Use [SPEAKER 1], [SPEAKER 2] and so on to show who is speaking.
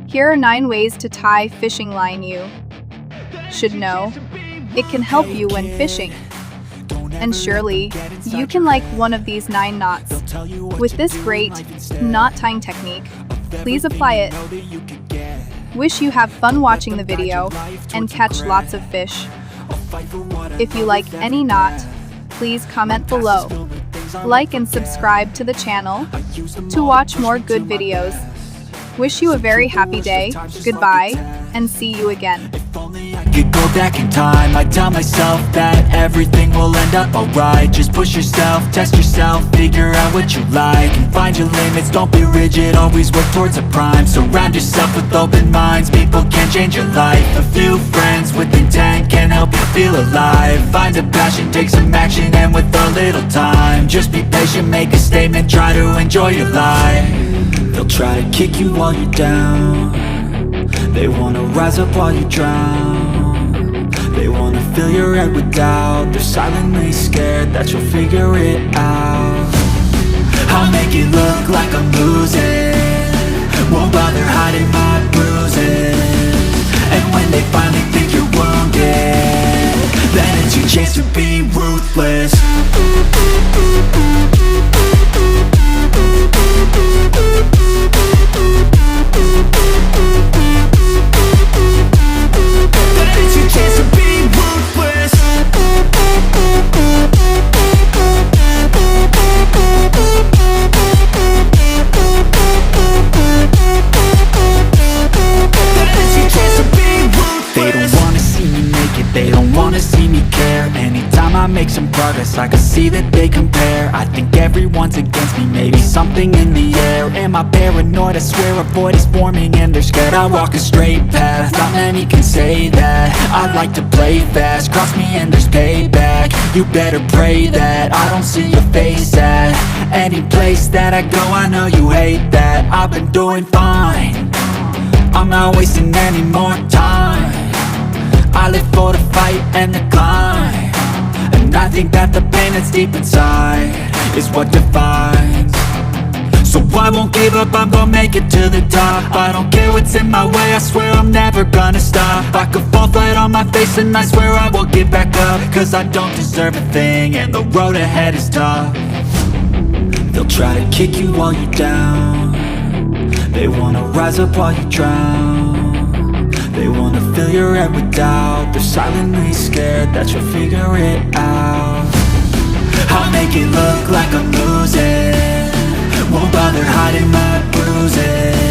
[SPEAKER 1] Here are 9 ways to tie fishing line you should know. It can help you when fishing. And surely, you can like one of these 9 knots. With this great knot tying technique, please apply it. Wish you have fun watching the video and catch lots of fish. If you like any knot, please comment below. Like and subscribe to the channel to watch more good videos. Wish you a very happy day, goodbye, and see you again.
[SPEAKER 2] Could go back in time, I tell myself that everything will end up alright. Just push yourself, test yourself, figure out what you like, and find your limits, don't be rigid, always work towards a prime. Surround yourself with open minds, people can change your life. A few friends with intent can help you feel alive. Find a passion, take some action, and with a little time, just be patient, make a statement, try to enjoy your life. They'll try to kick you while you're down, they wanna rise up while you drown. They wanna fill your head with doubt, they're silently scared that you'll figure it out. I'll make it look like I'm losing, won't bother hiding my bruises. And when they finally think you're wounded, then it's your chance to be ruthless. Make some progress, I can see that they compare. I think everyone's against me, maybe something in the air. Am I paranoid? I swear a void is forming and they're scared. I walk a straight path, not many can say that. I like to play fast, cross me and there's payback. You better pray that I don't see your face at any place that I go. I know you hate that. I've been doing fine, I'm not wasting any more time. I live for the fight and the climb, and I think that the pain that's deep inside is what defines. So I won't give up, I'm gonna make it to the top. I don't care what's in my way, I swear I'm never gonna stop. I could fall flat on my face and I swear I will get back up, cause I don't deserve a thing and the road ahead is tough. They'll try to kick you while you're down, they wanna rise up while you drown. They wanna fill your head with doubt, they're silently scared that you'll figure it out. I'll make it look like I'm losing, won't bother hiding my bruises.